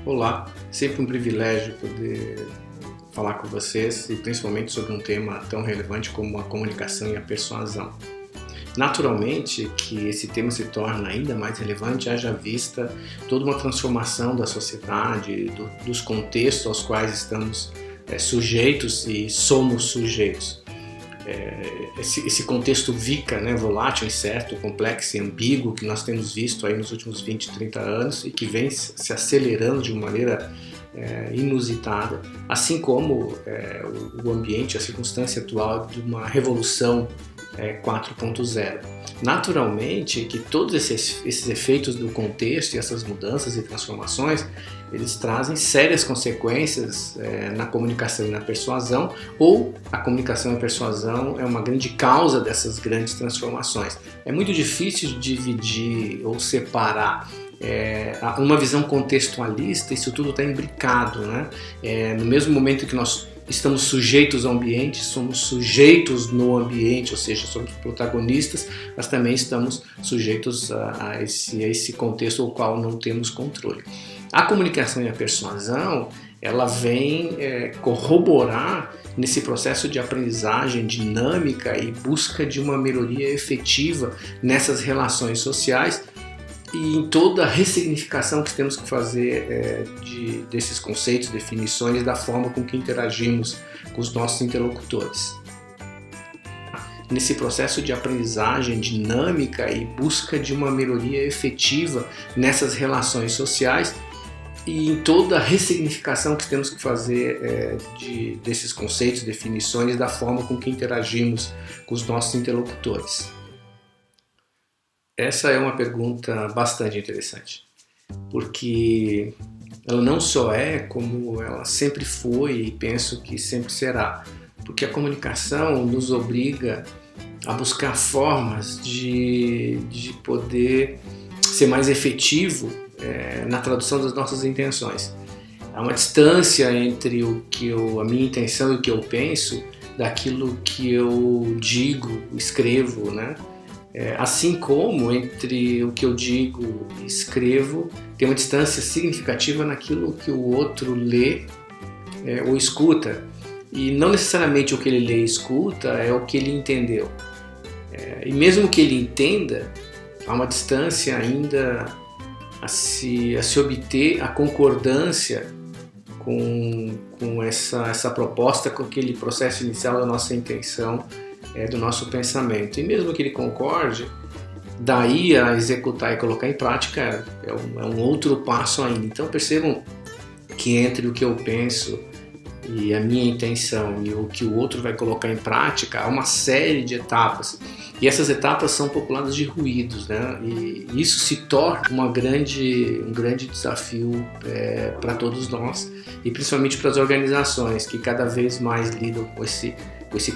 Olá, sempre um privilégio poder falar com vocês e principalmente sobre um tema tão relevante como a comunicação e a persuasão. Naturalmente que esse tema se torna ainda mais relevante, haja vista toda uma transformação da sociedade, dos contextos aos quais estamos sujeitos e somos sujeitos. Esse contexto VICA, volátil, incerto, complexo e ambíguo que nós temos visto aí nos últimos 20, 30 anos e que vem se acelerando de uma maneira inusitada, assim como o ambiente, a circunstância atual de uma revolução 4.0. Naturalmente que todos esses efeitos do contexto e essas mudanças e transformações, eles trazem sérias consequências na comunicação e na persuasão, ou a comunicação e a persuasão é uma grande causa dessas grandes transformações. É muito difícil de dividir ou separar uma visão contextualista. Isso tudo está imbricado, né? No mesmo momento que nós estamos sujeitos ao ambiente, somos sujeitos no ambiente, ou seja, somos protagonistas, mas também estamos sujeitos a esse contexto ao qual não temos controle. A comunicação e a persuasão, ela vem corroborar nesse processo de aprendizagem dinâmica e busca de uma melhoria efetiva nessas relações sociais e em toda a ressignificação que temos que fazer desses conceitos, definições, da forma com que interagimos com os nossos interlocutores. Nesse processo de aprendizagem dinâmica e busca de uma melhoria efetiva nessas relações sociais e em toda a ressignificação que temos que fazer desses conceitos, definições, da forma com que interagimos com os nossos interlocutores. Essa é uma pergunta bastante interessante, porque ela não só é como ela sempre foi e penso que sempre será, porque a comunicação nos obriga a buscar formas de poder ser mais efetivo na tradução das nossas intenções. Há uma distância entre a minha intenção e o que eu penso daquilo que eu digo, escrevo, né? Assim como entre o que eu digo e escrevo, tem uma distância significativa naquilo que o outro lê ou escuta. E não necessariamente o que ele lê e escuta é o que ele entendeu. E mesmo que ele entenda, há uma distância ainda a se obter a concordância com essa proposta, com aquele processo inicial da nossa intenção, do nosso pensamento. E mesmo que ele concorde, daí a executar e colocar em prática é um outro passo ainda. Então percebam que entre o que eu penso e a minha intenção e o que o outro vai colocar em prática, há uma série de etapas. E essas etapas são populadas de ruídos, né? E isso se torna um grande desafio para todos nós, e principalmente para as organizações que cada vez mais lidam com esse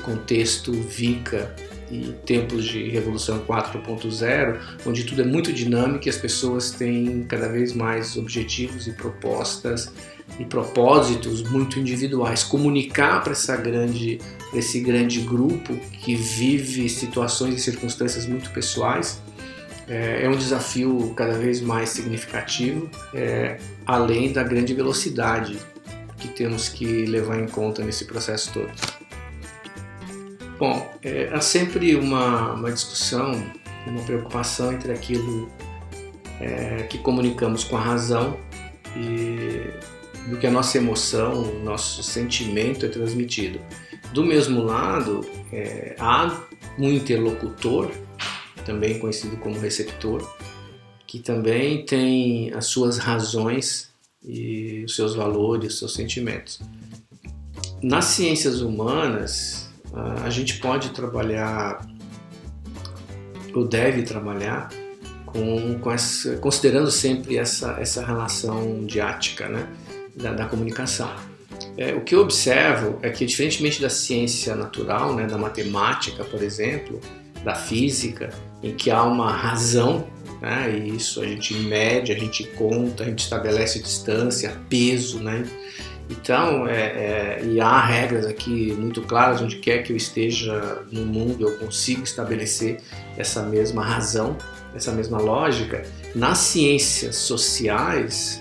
contexto VICA e tempos de revolução 4.0, onde tudo é muito dinâmico e as pessoas têm cada vez mais objetivos e propostas e propósitos muito individuais. Comunicar para esse grande grupo que vive situações e circunstâncias muito pessoais é um desafio cada vez mais significativo, além da grande velocidade que temos que levar em conta nesse processo todo. Bom, há sempre uma discussão, uma preocupação entre aquilo que comunicamos com a razão e do que a nossa emoção, o nosso sentimento é transmitido. Do mesmo lado, há um interlocutor, também conhecido como receptor, que também tem as suas razões e os seus valores, os seus sentimentos. Nas ciências humanas, a gente pode trabalhar, ou deve trabalhar, considerando sempre essa relação diática, né, da comunicação. O que eu observo é que, diferentemente da ciência natural, né, da matemática, por exemplo, da física, em que há uma razão, né, e isso a gente mede, a gente conta, a gente estabelece distância, peso, né? Então, e há regras aqui muito claras, onde quer que eu esteja no mundo eu consigo estabelecer essa mesma razão, essa mesma lógica. Nas ciências sociais,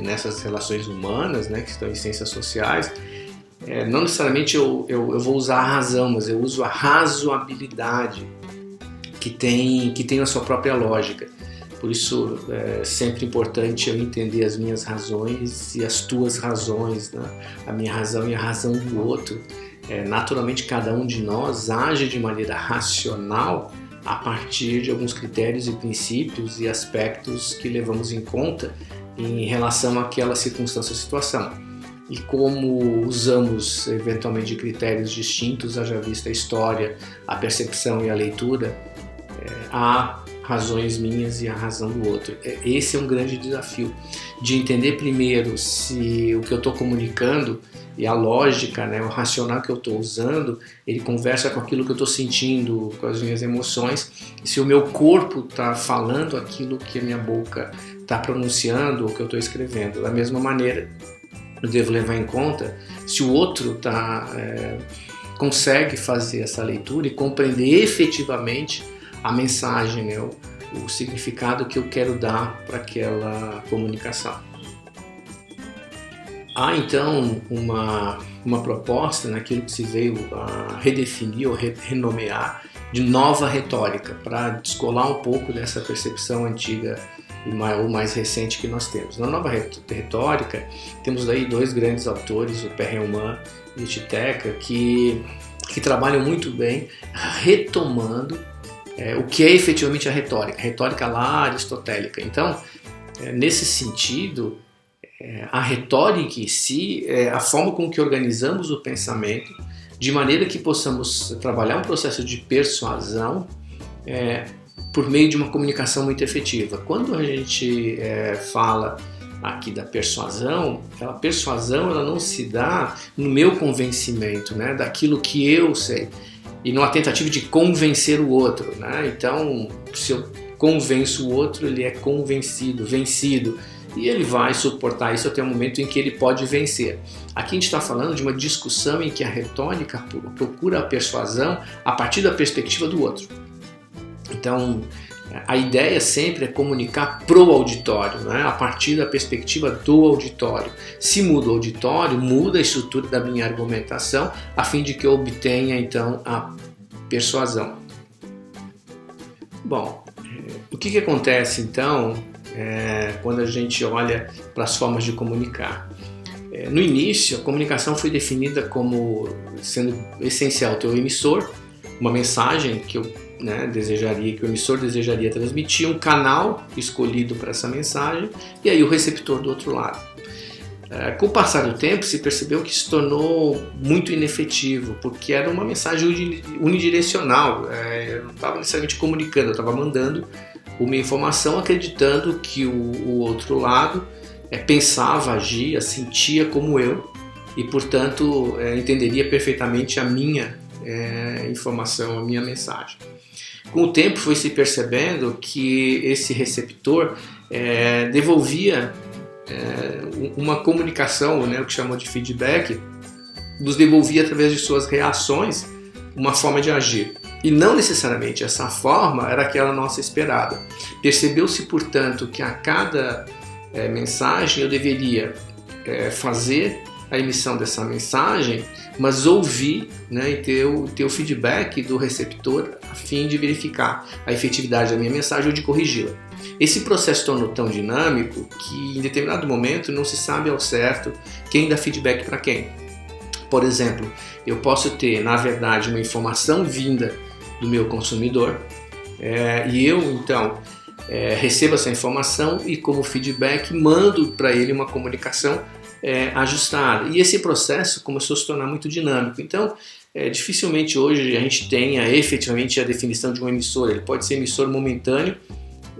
nessas relações humanas, né, que estão em ciências sociais, não necessariamente eu vou usar a razão, mas eu uso a razoabilidade, que tem a sua própria lógica. Por isso é sempre importante eu entender as minhas razões e as tuas razões, né? A minha razão e a razão do outro. Naturalmente, cada um de nós age de maneira racional a partir de alguns critérios e princípios e aspectos que levamos em conta em relação àquela circunstância ou situação. E como usamos eventualmente critérios distintos, haja vista a história, a percepção e a leitura, há razões minhas e a razão do outro. Esse é um grande desafio, de entender primeiro se o que eu estou comunicando e a lógica, né, o racional que eu estou usando, ele conversa com aquilo que eu estou sentindo, com as minhas emoções, e se o meu corpo está falando aquilo que a minha boca está pronunciando ou que eu estou escrevendo. Da mesma maneira, eu devo levar em conta se o outro consegue fazer essa leitura e compreender efetivamente a mensagem, né, o significado que eu quero dar para aquela comunicação. Há então uma proposta naquilo que se veio a redefinir ou renomear de nova retórica, para descolar um pouco dessa percepção antiga ou mais recente que nós temos. Na nova retórica, temos aí dois grandes autores, o Perelman e o Titeca, que trabalham muito bem retomando o que é efetivamente a retórica lá aristotélica. Então, nesse sentido, a retórica em si é a forma com que organizamos o pensamento, de maneira que possamos trabalhar um processo de persuasão por meio de uma comunicação muito efetiva. Quando a gente fala aqui da persuasão, a persuasão ela não se dá no meu convencimento, né, daquilo que eu sei, e numa tentativa de convencer o outro, né? Então, se eu convenço o outro, ele é convencido, vencido, e ele vai suportar isso até o momento em que ele pode vencer. Aqui a gente está falando de uma discussão em que a retórica procura a persuasão a partir da perspectiva do outro. Então, a ideia sempre é comunicar pro auditório, né? A partir da perspectiva do auditório. Se muda o auditório, muda a estrutura da minha argumentação, a fim de que eu obtenha então a persuasão. Bom, o que acontece então quando a gente olha para as formas de comunicar? No início, a comunicação foi definida como sendo essencial ter o emissor, uma mensagem que o emissor desejaria transmitir, um canal escolhido para essa mensagem e aí o receptor do outro lado. Com o passar do tempo se percebeu que se tornou muito inefetivo, porque era uma mensagem unidirecional. Eu não estava necessariamente comunicando, eu estava mandando uma informação acreditando que o outro lado pensava, agia, sentia como eu e, portanto, entenderia perfeitamente a minha informação, a minha mensagem. Com o tempo foi se percebendo que esse receptor devolvia uma comunicação, né, o que chamou de feedback, nos devolvia através de suas reações uma forma de agir. E não necessariamente essa forma era aquela nossa esperada. Percebeu-se, portanto, que a cada mensagem eu deveria fazer a emissão dessa mensagem, mas ouvir, né, e ter o feedback do receptor a fim de verificar a efetividade da minha mensagem ou de corrigi-la. Esse processo tornou tão dinâmico que em determinado momento não se sabe ao certo quem dá feedback para quem. Por exemplo, eu posso ter, na verdade, uma informação vinda do meu consumidor e eu, então, recebo essa informação e, como feedback, mando para ele uma comunicação ajustada. E esse processo começou a se tornar muito dinâmico. Então, dificilmente hoje a gente tenha efetivamente a definição de um emissor. Ele pode ser emissor momentâneo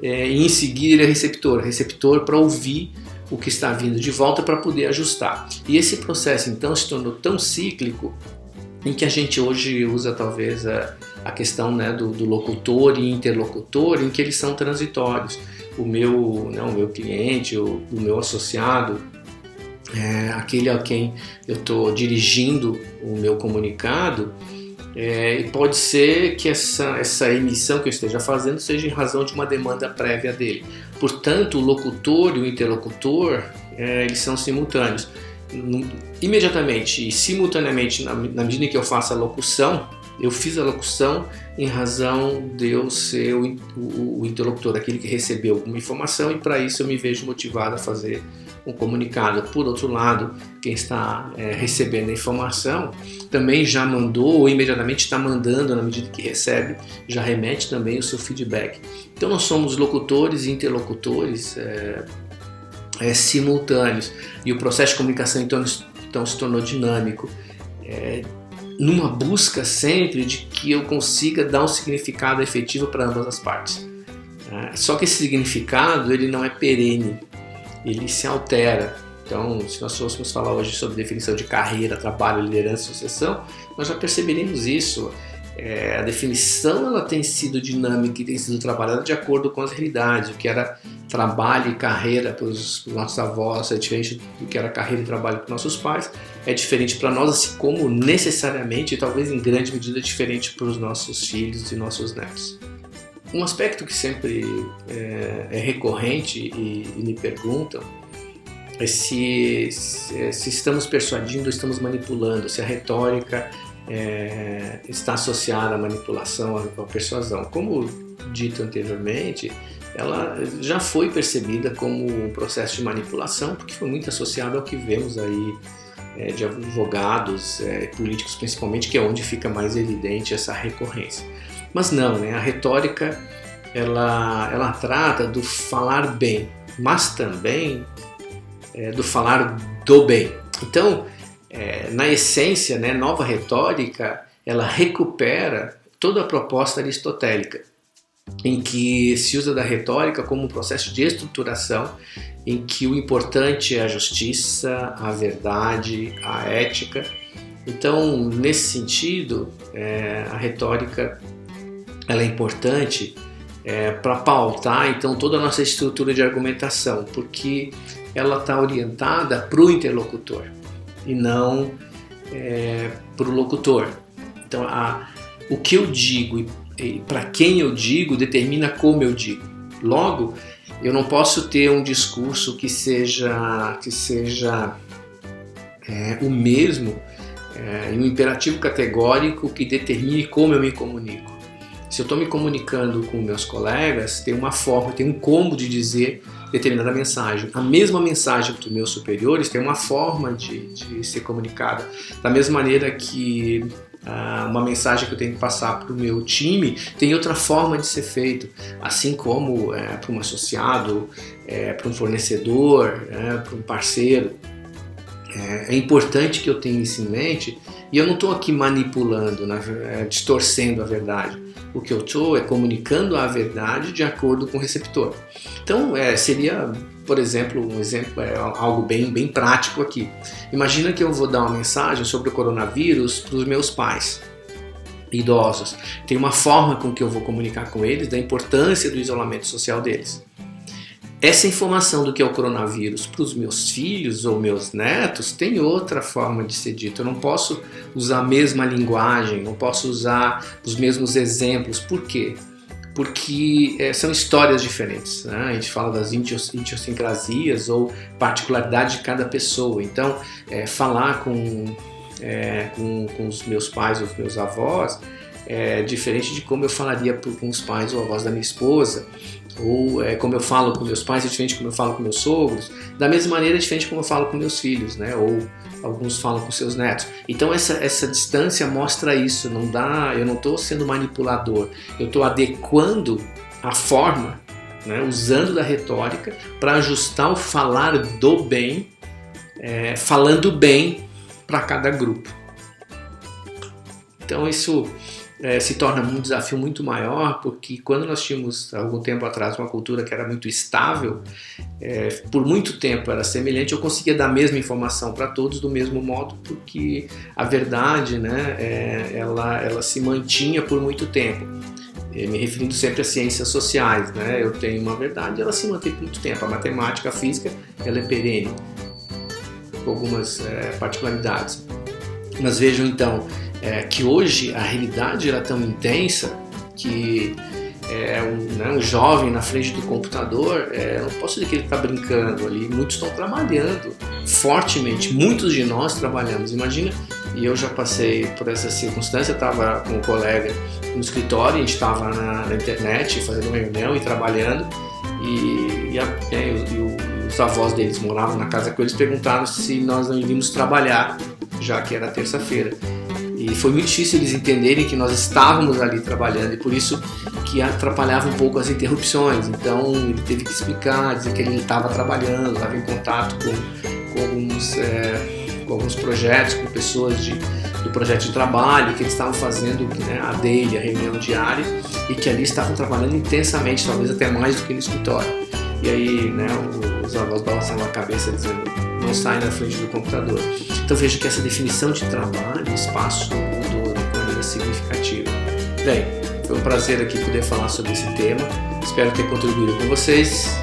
e em seguida ele é receptor para ouvir o que está vindo de volta para poder ajustar. E esse processo então se tornou tão cíclico em que a gente hoje usa talvez a questão, né, do locutor e interlocutor, em que eles são transitórios. O meu cliente, o meu associado, aquele a quem eu estou dirigindo o meu comunicado, e pode ser que essa emissão que eu esteja fazendo seja em razão de uma demanda prévia dele. Portanto, o locutor e o interlocutor eles são simultâneos. Imediatamente e simultaneamente, na medida em que eu faço a locução, eu fiz a locução em razão de eu ser o interlocutor, aquele que recebeu alguma informação, e para isso eu me vejo motivado a fazer um comunicado. Por outro lado, quem está recebendo a informação também já mandou ou imediatamente está mandando, na medida que recebe, já remete também o seu feedback. Então nós somos locutores e interlocutores simultâneos, e o processo de comunicação então se tornou dinâmico, numa busca sempre de que eu consiga dar um significado efetivo para ambas as partes. Só que esse significado ele não é perene, ele se altera. Então, se nós fôssemos falar hoje sobre definição de carreira, trabalho, liderança e sucessão, nós já perceberemos isso. A definição ela tem sido dinâmica e tem sido trabalhada de acordo com as realidades. O que era trabalho e carreira para os nossos avós é diferente do que era carreira e trabalho para os nossos pais, é diferente para nós, assim como necessariamente, e talvez em grande medida, diferente para os nossos filhos e nossos netos. Um aspecto que sempre é recorrente e me perguntam é se estamos persuadindo ou estamos manipulando, se a retórica está associada à manipulação, à persuasão. Como dito anteriormente, ela já foi percebida como um processo de manipulação, porque foi muito associada ao que vemos aí de advogados, políticos principalmente, que é onde fica mais evidente essa recorrência. Mas não, né? A retórica ela trata do falar bem, mas também do falar do bem. Então, na essência, né, nova retórica, ela recupera toda a proposta aristotélica, em que se usa da retórica como um processo de estruturação, em que o importante é a justiça, a verdade, a ética. Então, nesse sentido, a retórica ela é importante para pautar então toda a nossa estrutura de argumentação, porque ela está orientada para o interlocutor e não para o locutor. Então, o que eu digo e para quem eu digo determina como eu digo. Logo, eu não posso ter um discurso que seja o mesmo, um imperativo categórico que determine como eu me comunico. Se eu estou me comunicando com meus colegas, tem uma forma, tem um como de dizer determinada mensagem. A mesma mensagem para os meus superiores tem uma forma de ser comunicada. Da mesma maneira que uma mensagem que eu tenho que passar para o meu time tem outra forma de ser feito. Assim como para um associado, para um fornecedor, para um parceiro. É importante que eu tenha isso em mente, e eu não estou aqui manipulando, distorcendo a verdade. O que eu estou comunicando a verdade de acordo com o receptor. Então, seria, por exemplo, algo bem prático aqui. Imagina que eu vou dar uma mensagem sobre o coronavírus para os meus pais idosos. Tem uma forma com que eu vou comunicar com eles da importância do isolamento social deles. Essa informação do que é o coronavírus para os meus filhos ou meus netos tem outra forma de ser dito. Eu não posso usar a mesma linguagem, não posso usar os mesmos exemplos. Por quê? Porque são histórias diferentes, né? A gente fala das idiosincrasias ou particularidades de cada pessoa. Então, falar com os meus pais ou os meus avós é diferente de como eu falaria com os pais ou avós da minha esposa. Ou como eu falo com meus pais é diferente de como eu falo com meus sogros, da mesma maneira é diferente de como eu falo com meus filhos, né? Ou alguns falam com seus netos. Então essa distância mostra isso, eu não estou sendo manipulador, eu estou adequando a forma, né, usando da retórica para ajustar o falar do bem, falando bem para cada grupo. Então isso se torna um desafio muito maior, porque quando nós tínhamos, algum tempo atrás, uma cultura que era muito estável, por muito tempo era semelhante, eu conseguia dar a mesma informação para todos do mesmo modo, porque a verdade, né, ela se mantinha por muito tempo. Me referindo sempre às ciências sociais, né, eu tenho uma verdade, ela se mantém por muito tempo. A matemática, a física, ela é perene, com algumas particularidades. Mas vejam então, que hoje a realidade era tão intensa que um jovem na frente do computador, eu não posso dizer que ele está brincando ali, muitos estão trabalhando fortemente, muitos de nós trabalhamos, imagina, e eu já passei por essa circunstância, eu estava com um colega no escritório, a gente estava na internet fazendo uma reunião e trabalhando, e os avós deles moravam na casa com eles, perguntaram se nós não iríamos trabalhar, já que era terça-feira. E foi muito difícil eles entenderem que nós estávamos ali trabalhando, e por isso que atrapalhava um pouco as interrupções. Então ele teve que explicar, dizer que ele estava trabalhando, estava em contato com alguns projetos, com pessoas do projeto de trabalho, que eles estavam fazendo, né, a daily, a reunião diária, e que ali estavam trabalhando intensamente, talvez até mais do que no escritório. E aí, né, os avós balançavam a cabeça dizendo: não sai da frente do computador. Então veja que essa definição de trabalho e espaço mudou de maneira significativa. Bem, foi um prazer aqui poder falar sobre esse tema. Espero ter contribuído com vocês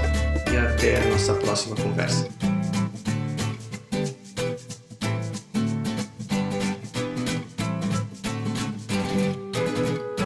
e até a nossa próxima conversa.